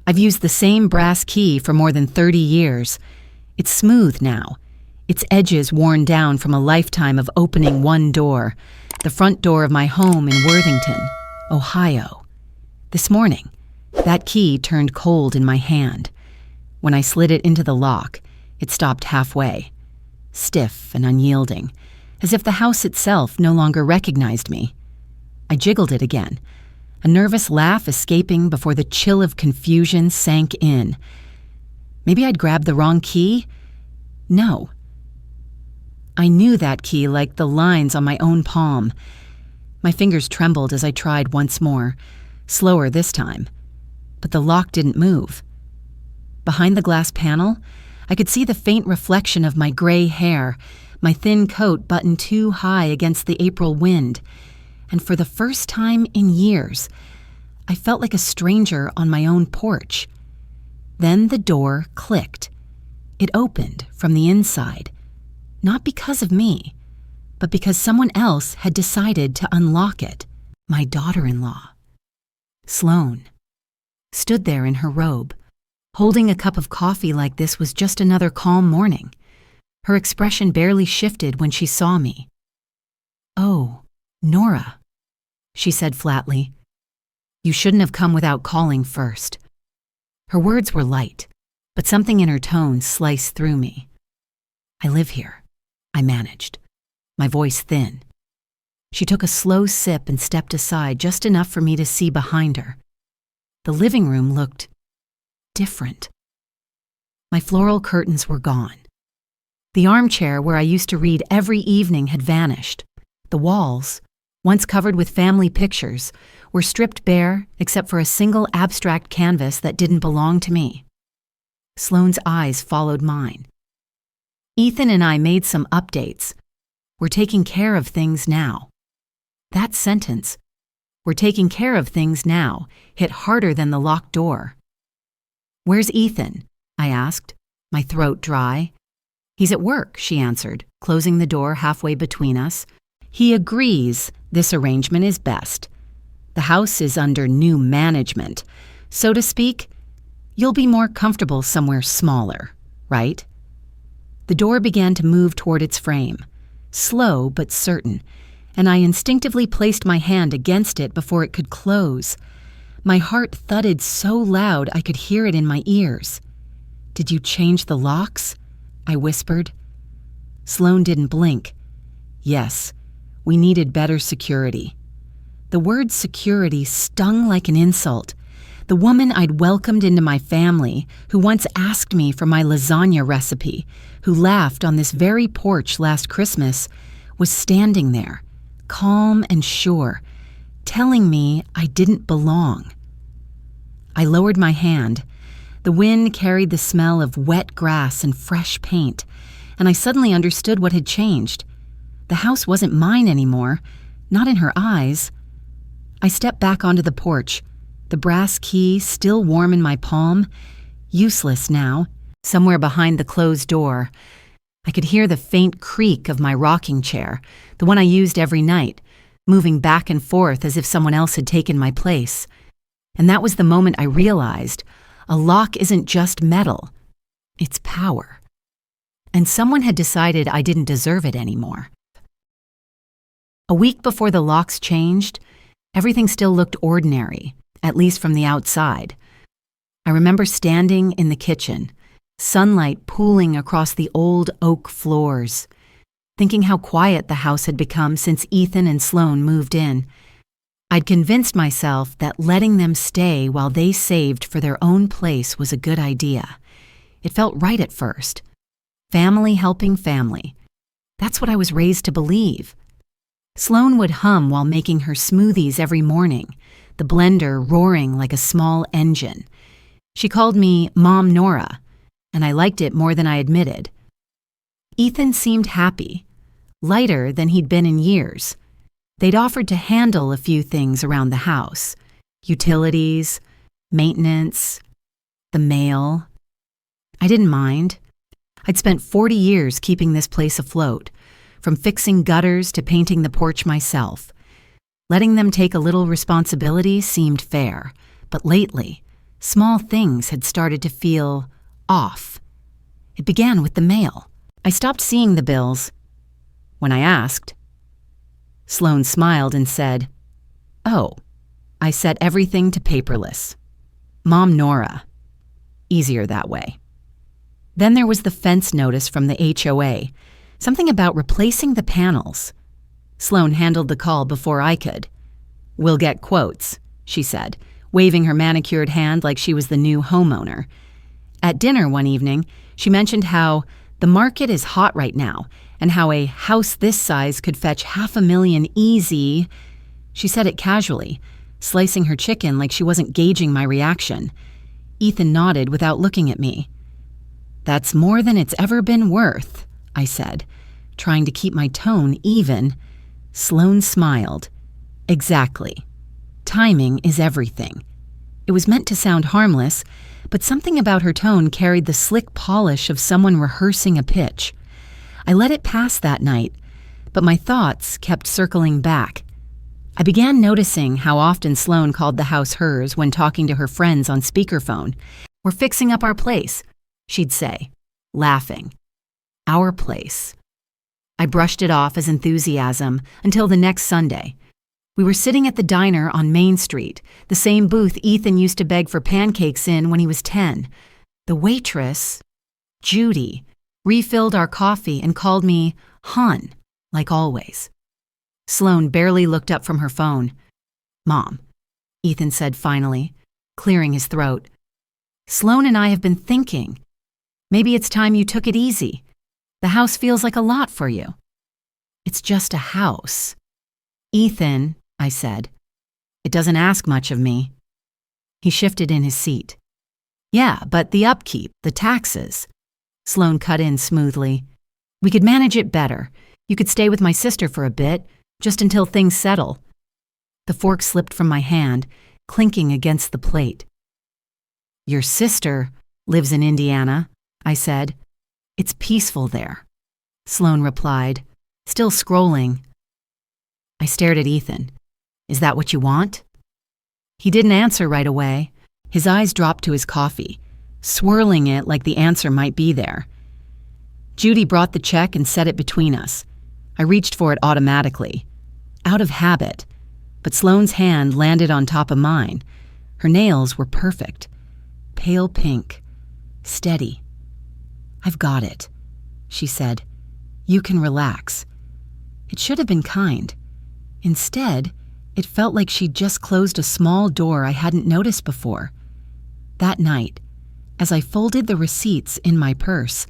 I've used the same brass key for more than 30 years. It's smooth now, its edges worn down from a lifetime of opening one door, the front door of my home in Worthington, Ohio. This morning, that key turned cold in my hand. When I slid it into the lock, it stopped halfway, stiff and unyielding, as if the house itself no longer recognized me. I jiggled it again, a nervous laugh escaping before the chill of confusion sank in. Maybe I'd grabbed the wrong key? No. I knew that key like the lines on my own palm. My fingers trembled as I tried once more, slower this time. But the lock didn't move. Behind the glass panel, I could see the faint reflection of my gray hair, my thin coat buttoned too high against the April wind, and for the first time in years, I felt like a stranger on my own porch. Then the door clicked. It opened from the inside, not because of me, but because someone else had decided to unlock it. My daughter-in-law, Sloane, stood there in her robe. Holding a cup of coffee like this was just another calm morning. Her expression barely shifted when she saw me. "Oh, Nora," she said flatly. "You shouldn't have come without calling first." Her words were light, but something in her tone sliced through me. "I live here," I managed, my voice thin. She took a slow sip and stepped aside just enough for me to see behind her. The living room looked different. My floral curtains were gone. The armchair where I used to read every evening had vanished. The walls, once covered with family pictures, were stripped bare except for a single abstract canvas that didn't belong to me. Sloane's eyes followed mine. "Ethan and I made some updates. We're taking care of things now." That sentence, "we're taking care of things now," hit harder than the locked door. "Where's Ethan?" I asked, my throat dry. "He's at work," she answered, closing the door halfway between us. "He agrees this arrangement is best. The house is under new management. So to speak, you'll be more comfortable somewhere smaller, right?" The door began to move toward its frame, slow but certain, and I instinctively placed my hand against it before it could close. My heart thudded so loud I could hear it in my ears. "Did you change the locks?" I whispered. Sloane didn't blink. "Yes, we needed better security." The word security stung like an insult. The woman I'd welcomed into my family, who once asked me for my lasagna recipe, who laughed on this very porch last Christmas, was standing there, calm and sure, telling me I didn't belong. I lowered my hand. The wind carried the smell of wet grass and fresh paint, and I suddenly understood what had changed. The house wasn't mine anymore, not in her eyes. I stepped back onto the porch, the brass key still warm in my palm, useless now, somewhere behind the closed door. I could hear the faint creak of my rocking chair, the one I used every night, moving back and forth as if someone else had taken my place. And that was the moment I realized a lock isn't just metal, it's power. And someone had decided I didn't deserve it anymore. A week before the locks changed, everything still looked ordinary, at least from the outside. I remember standing in the kitchen, sunlight pooling across the old oak floors, thinking how quiet the house had become since Ethan and Sloane moved in. I'd convinced myself that letting them stay while they saved for their own place was a good idea. It felt right at first. Family helping family. That's what I was raised to believe. Sloane would hum while making her smoothies every morning, the blender roaring like a small engine. She called me Mom Nora, and I liked it more than I admitted. Ethan seemed happy, lighter than he'd been in years. They'd offered to handle a few things around the house: utilities, maintenance, the mail. I didn't mind. I'd spent 40 years keeping this place afloat, from fixing gutters to painting the porch myself. Letting them take a little responsibility seemed fair, but lately, Small things had started to feel off. It began with the mail. I stopped seeing the bills. When I asked, Sloane smiled and said, "Oh, I set everything to paperless. Mom Nora. Easier that way." Then there was the fence notice from the HOA, something about replacing the panels. Sloane handled the call before I could. "We'll get quotes," she said, waving her manicured hand like she was the new homeowner. At dinner one evening, she mentioned how the market is hot right now and how a house this size could fetch $500,000 easy. She said it casually, slicing her chicken like she wasn't gauging my reaction. Ethan nodded without looking at me. "That's more than it's ever been worth," I said, trying to keep my tone even. Sloane smiled. "Exactly. Timing is everything." It was meant to sound harmless, but something about her tone carried the slick polish of someone rehearsing a pitch. I let it pass that night, but my thoughts kept circling back. I began noticing how often Sloane called the house hers when talking to her friends on speakerphone. "We're fixing up our place," she'd say, laughing. Our place. I brushed it off as enthusiasm until the next Sunday. We were sitting at the diner on Main Street, the same booth Ethan used to beg for pancakes in when he was 10. The waitress, Judy, refilled our coffee and called me Hun, like always. Sloane barely looked up from her phone. "Mom," Ethan said finally, clearing his throat. "Sloane and I have been thinking. Maybe it's time you took it easy. The house feels like a lot for you." "It's just a house." "Ethan," I said, "it doesn't ask much of me." He shifted in his seat. "Yeah, but the upkeep, the taxes." Sloane cut in smoothly. "We could manage it better. You could stay with my sister for a bit, just until things settle." The fork slipped from my hand, clinking against the plate. "Your sister lives in Indiana," I said. "It's peaceful there," Sloane replied, still scrolling. I stared at Ethan. "Is that what you want?" He didn't answer right away. His eyes dropped to his coffee, swirling it like the answer might be there. Judy brought the check and set it between us. I reached for it automatically, out of habit, but Sloane's hand landed on top of mine. Her nails were perfect, pale pink, steady. "I've got it," she said. "You can relax." It should have been kind. Instead, it felt like she'd just closed a small door I hadn't noticed before. That night, as I folded the receipts in my purse,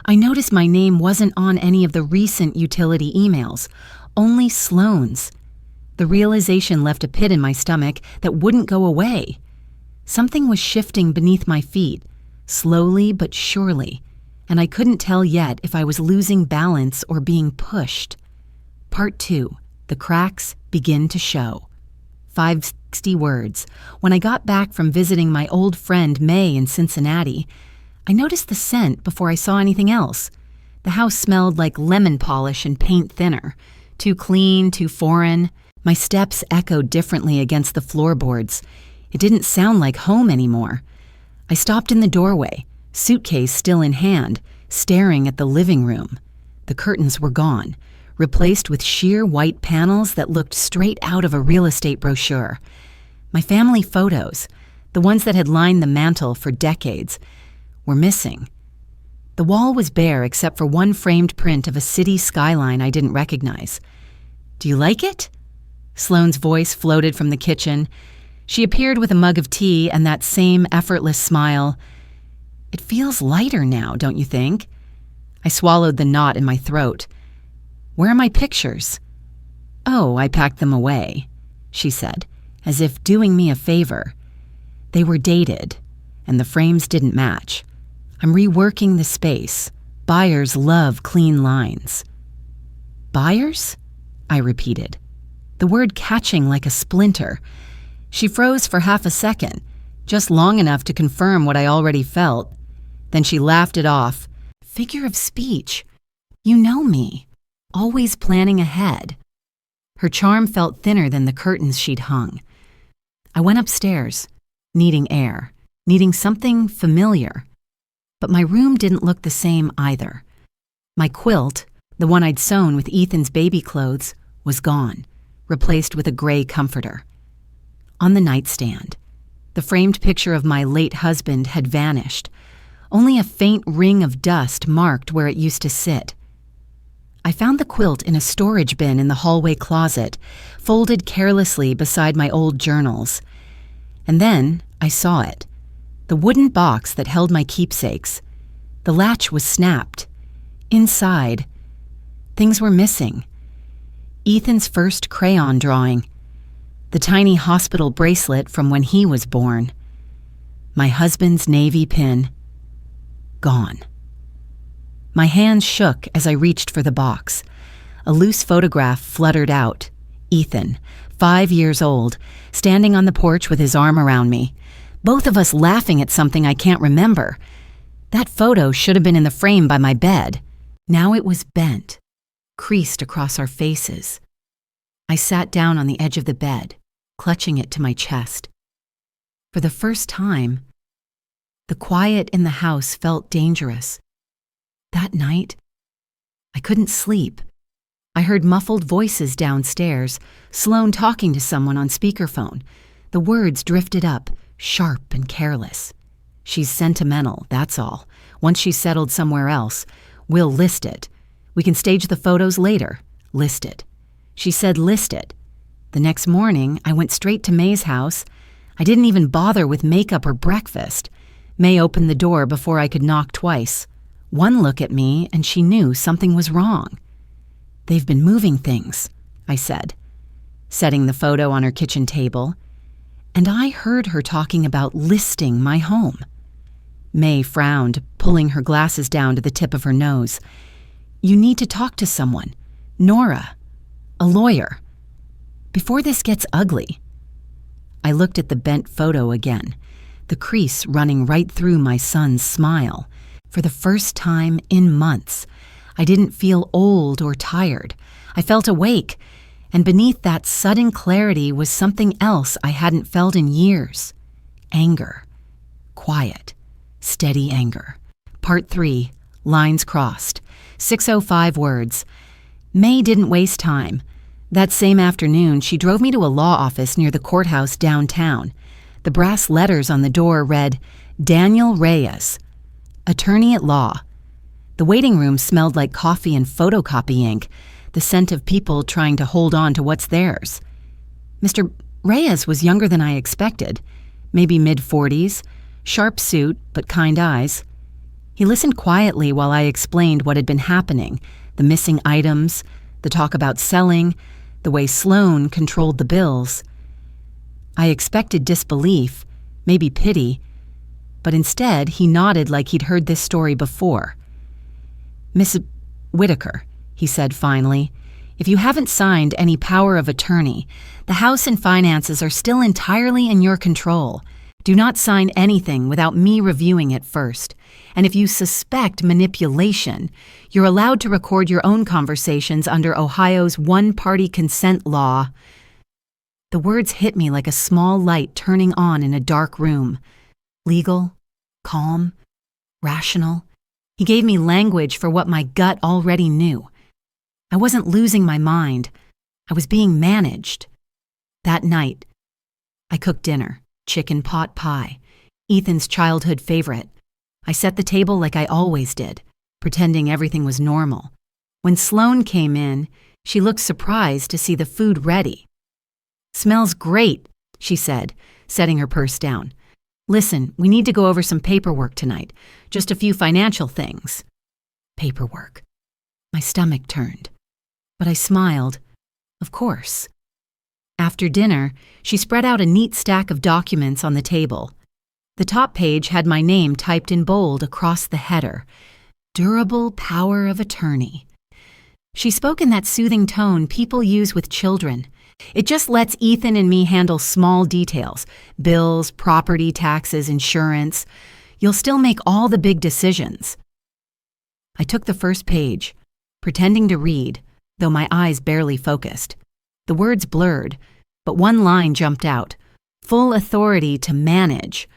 I noticed my name wasn't on any of the recent utility emails, only Sloane's. The realization left a pit in my stomach that wouldn't go away. Something was shifting beneath my feet, slowly but surely, and I couldn't tell yet if I was losing balance or being pushed. Part 2. The cracks begin to show. 560 words. When I got back from visiting my old friend May in Cincinnati, I noticed the scent before I saw anything else. The house smelled like lemon polish and paint thinner. Too clean, too foreign. My steps echoed differently against the floorboards. It didn't sound like home anymore. I stopped in the doorway, suitcase still in hand, staring at the living room. The curtains were gone, replaced with sheer white panels that looked straight out of a real estate brochure. My family photos, the ones that had lined the mantel for decades, were missing. The wall was bare except for one framed print of a city skyline I didn't recognize. "Do you like it?" Sloane's voice floated from the kitchen. She appeared with a mug of tea and that same effortless smile. "It feels lighter now, don't you think?" I swallowed the knot in my throat. "Where are my pictures?" "Oh, I packed them away," she said, as if doing me a favor. "They were dated, and the frames didn't match. I'm reworking the space. Buyers love clean lines." "Buyers?" I repeated, the word catching like a splinter. She froze for half a second, just long enough to confirm what I already felt. Then she laughed it off. "Figure of speech. You know me. Always planning ahead." Her charm felt thinner than the curtains she'd hung. I went upstairs, needing air. needing something familiar. But my room didn't look the same either. My quilt, the one I'd sewn with Ethan's baby clothes, was gone, replaced with a gray comforter. On the nightstand, the framed picture of my late husband had vanished. Only a faint ring of dust marked where it used to sit. I found the quilt in a storage bin in the hallway closet, folded carelessly beside my old journals. And then I saw it. The wooden box that held my keepsakes. The latch was snapped. Inside, things were missing. Ethan's first crayon drawing. The tiny hospital bracelet from when he was born. My husband's navy pin. Gone. My hands shook as I reached for the box. A loose photograph fluttered out. Ethan, 5 years old, standing on the porch with his arm around me. Both of us laughing at something I can't remember. That photo should have been in the frame by my bed. Now it was bent, creased across our faces. I sat down on the edge of the bed, clutching it to my chest. For the first time, the quiet in the house felt dangerous. That night, I couldn't sleep. I heard muffled voices downstairs, Sloane talking to someone on speakerphone. The words drifted up, sharp and careless. She's sentimental, that's all. Once she's settled somewhere else, we'll list it. We can stage the photos later. List it. She said list it. The next morning, I went straight to May's house. I didn't even bother with makeup or breakfast. May opened the door before I could knock twice. One look at me and she knew something was wrong. "They've been moving things," I said, setting the photo on her kitchen table. And I heard her talking about listing my home. May frowned, pulling her glasses down to the tip of her nose. "You need to talk to someone. Nora. A lawyer. Before this gets ugly." I looked at the bent photo again, the crease running right through my son's smile. For the first time in months, I didn't feel old or tired. I felt awake, and beneath that sudden clarity was something else I hadn't felt in years. Anger. Quiet, steady anger. Part 3, lines crossed. 605 words. May didn't waste time. That same afternoon, she drove me to a law office near the courthouse downtown. The brass letters on the door read, Daniel Reyes, attorney at law. The waiting room smelled like coffee and photocopy ink, the scent of people trying to hold on to what's theirs. Mr. Reyes was younger than I expected, maybe mid-40s, sharp suit but kind eyes. He listened quietly while I explained what had been happening, the missing items, the talk about selling, the way Sloane controlled the bills. I expected disbelief, maybe pity, but instead he nodded like he'd heard this story before. "Miss Whitaker," he said finally, "if you haven't signed any power of attorney, the house and finances are still entirely in your control. Do not sign anything without me reviewing it first. And if you suspect manipulation, you're allowed to record your own conversations under Ohio's one-party consent law." The words hit me like a small light turning on in a dark room. Legal, calm, rational. He gave me language for what my gut already knew. I wasn't losing my mind. I was being managed. That night, I cooked dinner, chicken pot pie, Ethan's childhood favorite. I set the table like I always did, pretending everything was normal. When Sloane came in, she looked surprised to see the food ready. "Smells great," she said, setting her purse down. "Listen, we need to go over some paperwork tonight. Just a few financial things." Paperwork. My stomach turned. But I smiled. Of course. After dinner, she spread out a neat stack of documents on the table. The top page had my name typed in bold across the header. Durable power of attorney. She spoke in that soothing tone people use with children. It just lets Ethan and me handle small details, bills, property taxes, insurance. You'll still make all the big decisions. I took the first page, pretending to read, though my eyes barely focused. The words blurred, but one line jumped out. Full authority to manage.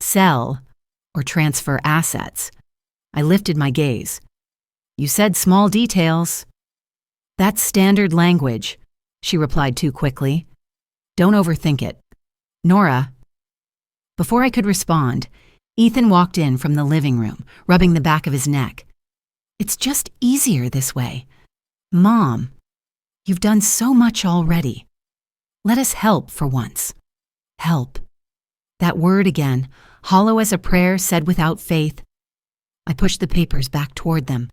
Sell or transfer assets. I lifted my gaze. You said small details. That's standard language, she replied too quickly. Don't overthink it. Nora. Before I could respond, Ethan walked in from the living room, rubbing the back of his neck. It's just easier this way. Mom, you've done so much already. Let us help for once. Help. That word again, hollow as a prayer said without faith. I pushed the papers back toward them.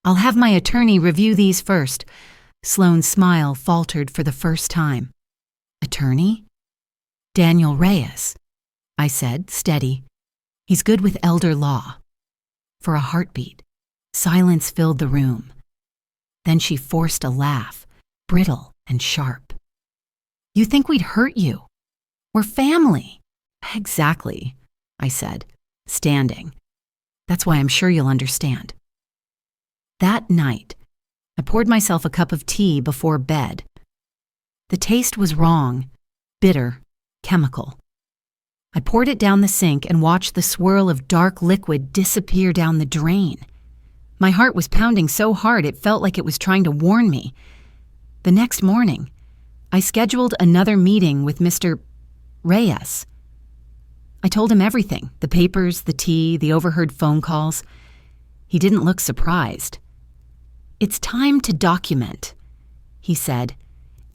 I'll have my attorney review these first. Sloane's smile faltered for the first time. Attorney? Daniel Reyes, I said, steady. He's good with elder law. For a heartbeat, silence filled the room. Then she forced a laugh, brittle and sharp. You think we'd hurt you? We're family. Exactly, I said, standing. That's why I'm sure you'll understand. That night, I poured myself a cup of tea before bed. The taste was wrong, bitter, chemical. I poured it down the sink and watched the swirl of dark liquid disappear down the drain. My heart was pounding so hard it felt like it was trying to warn me. The next morning, I scheduled another meeting with Mr. Reyes. I told him everything, the papers, the tea, the overheard phone calls. He didn't look surprised. It's time to document, he said.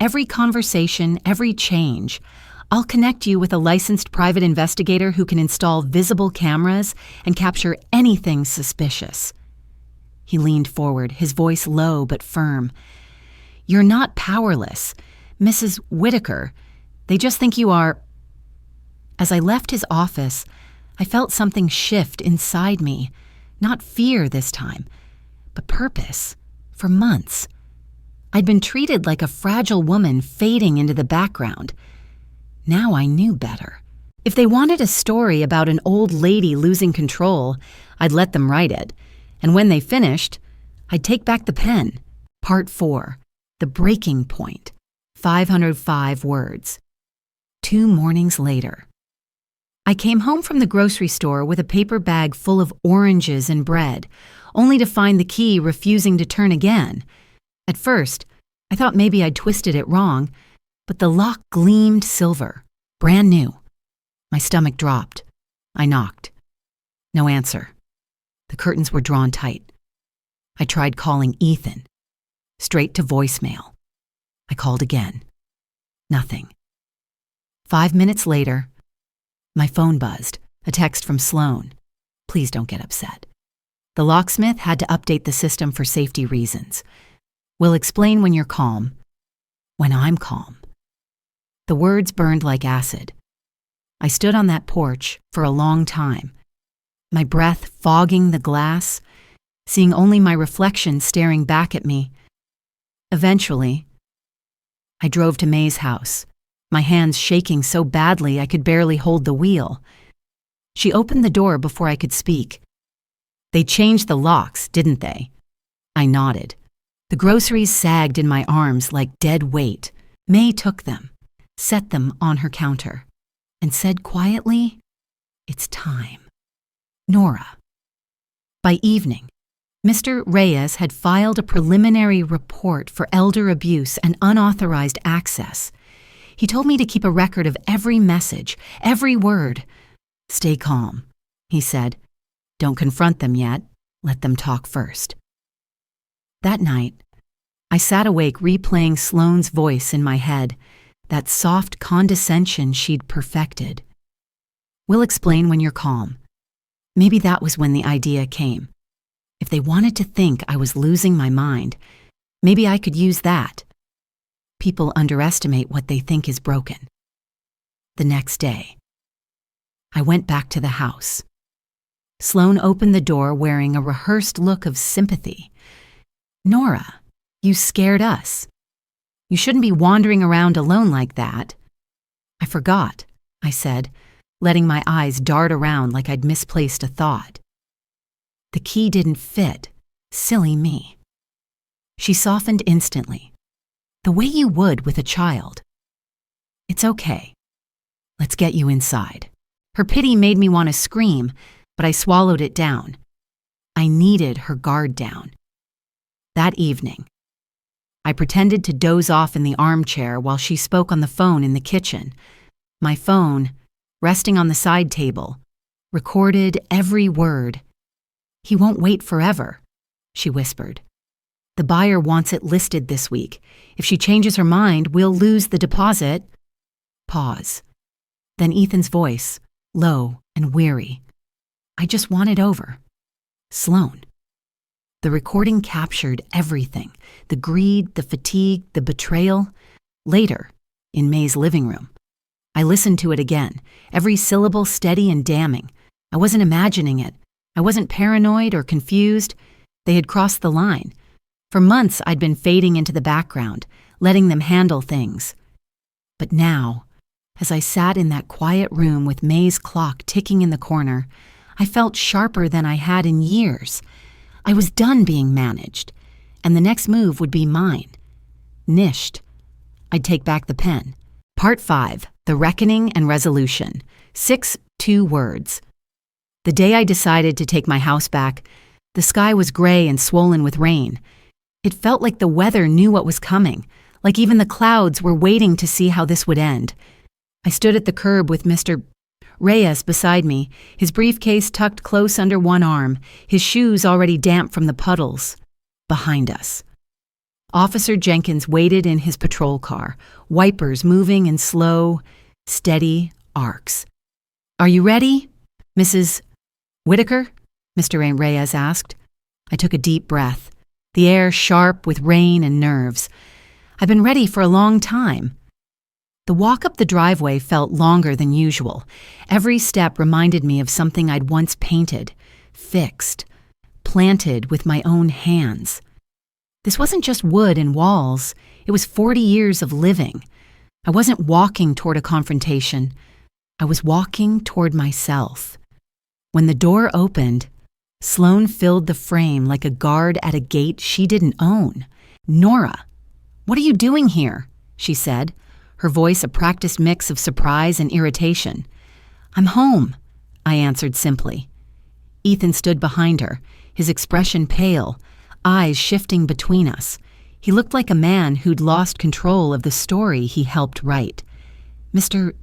Every conversation, every change. I'll connect you with a licensed private investigator who can install visible cameras and capture anything suspicious. He leaned forward, his voice low but firm. You're not powerless, Mrs. Whitaker. They just think you are. As I left his office, I felt something shift inside me. Not fear this time, but purpose. For months, I'd been treated like a fragile woman fading into the background. Now I knew better. If they wanted a story about an old lady losing control, I'd let them write it. And when they finished, I'd take back the pen. Part 4, The Breaking Point, 505 words. 2 mornings later. I came home from the grocery store with a paper bag full of oranges and bread, only to find the key refusing to turn again. At first, I thought maybe I'd twisted it wrong, but the lock gleamed silver, brand new. My stomach dropped. I knocked. No answer. The curtains were drawn tight. I tried calling Ethan. Straight to voicemail. I called again. Nothing. 5 minutes later, my phone buzzed, a text from Sloane. Please don't get upset. The locksmith had to update the system for safety reasons. We'll explain when you're calm. When I'm calm. The words burned like acid. I stood on that porch for a long time, my breath fogging the glass, seeing only my reflection staring back at me. Eventually, I drove to May's house, my hands shaking so badly I could barely hold the wheel. She opened the door before I could speak. They changed the locks, didn't they? I nodded. The groceries sagged in my arms like dead weight. May took them, set them on her counter, and said quietly, "It's time." Nora. By evening, Mr. Reyes had filed a preliminary report for elder abuse and unauthorized access. He told me to keep a record of every message, every word. Stay calm, he said. Don't confront them yet. Let them talk first. That night, I sat awake replaying Sloane's voice in my head, that soft condescension she'd perfected. We'll explain when you're calm. Maybe that was when the idea came. If they wanted to think I was losing my mind, maybe I could use that. People underestimate what they think is broken. The next day, I went back to the house. Sloane opened the door wearing a rehearsed look of sympathy. Nora, you scared us. You shouldn't be wandering around alone like that. I forgot, I said, letting my eyes dart around like I'd misplaced a thought. The key didn't fit. Silly me. She softened instantly, the way you would with a child. It's okay. Let's get you inside. Her pity made me want to scream, but I swallowed it down. I needed her guard down. That evening, I pretended to doze off in the armchair while she spoke on the phone in the kitchen. My phone, resting on the side table, recorded every word. "He won't wait forever," she whispered. "The buyer wants it listed this week. If she changes her mind, we'll lose the deposit." Pause. Then Ethan's voice, low and weary. "I just want it over. Sloan." The recording captured everything: the greed, the fatigue, the betrayal. Later, in May's living room, I listened to it again, every syllable steady and damning. I wasn't imagining it. I wasn't paranoid or confused. They had crossed the line. For months, I'd been fading into the background, letting them handle things. But now, as I sat in that quiet room with May's clock ticking in the corner, I felt sharper than I had in years. I was done being managed, and the next move would be mine. Nished. I'd take back the pen. Part 5, The Reckoning and Resolution. 2 words. The day I decided to take my house back, the sky was gray and swollen with rain. It felt like the weather knew what was coming, like even the clouds were waiting to see how this would end. I stood at the curb with Mr. Reyes beside me, his briefcase tucked close under one arm, his shoes already damp from the puddles. Behind us, Officer Jenkins waited in his patrol car, wipers moving in slow, steady arcs. "Are you ready, Mrs. Whitaker?" Mr. Reyes asked. I took a deep breath, the air sharp with rain and nerves. I've been ready for a long time. The walk up the driveway felt longer than usual. Every step reminded me of something I'd once painted, fixed, planted with my own hands. This wasn't just wood and walls. It was 40 years of living. I wasn't walking toward a confrontation. I was walking toward myself. When the door opened, Sloan filled the frame like a guard at a gate she didn't own. "Nora, what are you doing here?" she said, her voice a practiced mix of surprise and irritation. "I'm home," I answered simply. Ethan stood behind her, his expression pale, eyes shifting between us. He looked like a man who'd lost control of the story he helped write. Mr.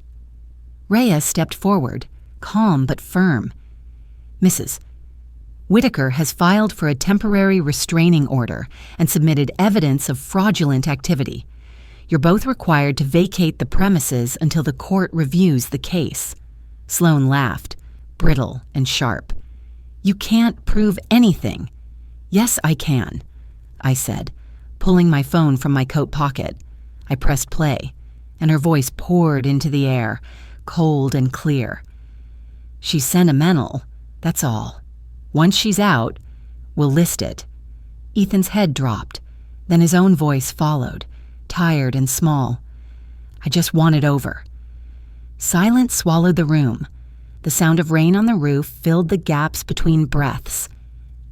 Reyes stepped forward, calm but firm. "Mrs. Whitaker has filed for a temporary restraining order and submitted evidence of fraudulent activity. You're both required to vacate the premises until the court reviews the case." Sloan laughed, brittle and sharp. "You can't prove anything." "Yes, I can," I said, pulling my phone from my coat pocket. I pressed play, and her voice poured into the air, cold and clear. "She's sentimental, that's all. Once she's out, we'll list it." Ethan's head dropped, then his own voice followed, tired and small. "I just want it over." Silence swallowed the room. The sound of rain on the roof filled the gaps between breaths.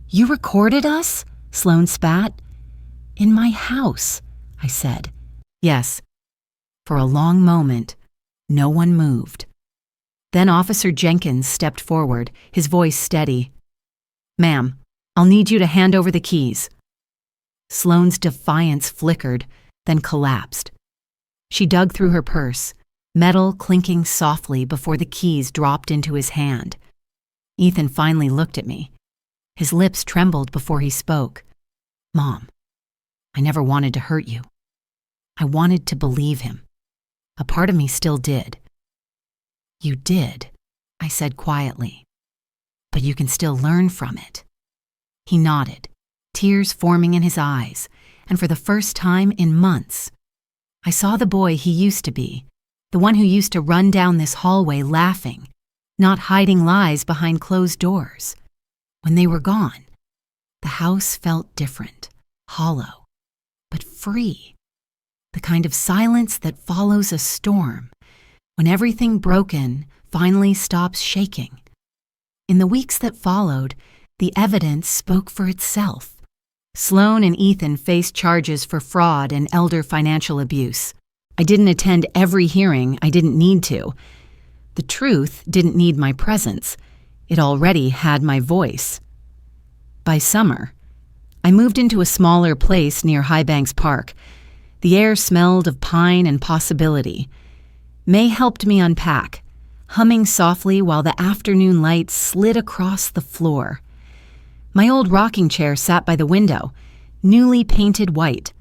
"You recorded us?" Sloan spat. "In my house," I said. "Yes." For a long moment, no one moved. Then Officer Jenkins stepped forward, his voice steady. "Ma'am, I'll need you to hand over the keys." Sloan's defiance flickered, then collapsed. She dug through her purse, metal clinking softly before the keys dropped into his hand. Ethan finally looked at me. His lips trembled before he spoke. "Mom, I never wanted to hurt you. I wanted to believe him. A part of me still did." "You did," I said quietly. "But you can still learn from it." He nodded, tears forming in his eyes, and for the first time in months, I saw the boy he used to be, the one who used to run down this hallway laughing, not hiding lies behind closed doors. When they were gone, the house felt different, hollow, but free. The kind of silence that follows a storm, when everything broken finally stops shaking. In the weeks that followed, the evidence spoke for itself. Sloan and Ethan faced charges for fraud and elder financial abuse. I didn't attend every hearing, I didn't need to. The truth didn't need my presence. It already had my voice. By summer, I moved into a smaller place near Highbanks Park. The air smelled of pine and possibility. May helped me unpack, humming softly while the afternoon light slid across the floor. My old rocking chair sat by the window, newly painted white.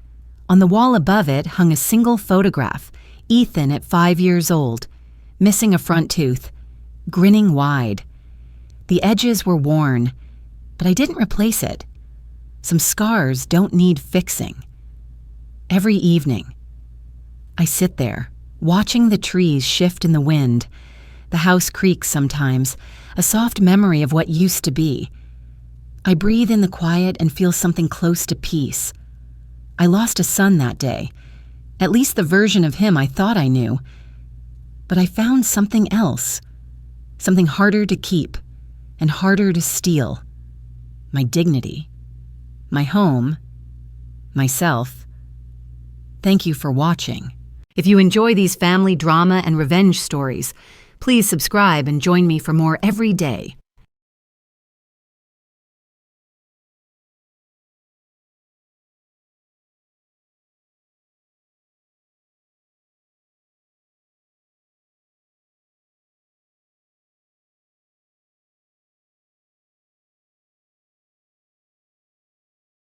On the wall above it hung a single photograph, Ethan at 5 years old, missing a front tooth, grinning wide. The edges were worn, but I didn't replace it. Some scars don't need fixing. Every evening, I sit there, watching the trees shift in the wind. The house creaks sometimes, a soft memory of what used to be. I breathe in the quiet and feel something close to peace. I lost a son that day, at least the version of him I thought I knew. But I found something else, something harder to keep and harder to steal. My dignity, my home, myself. Thank you for watching. If you enjoy these family drama and revenge stories, please subscribe and join me for more every day.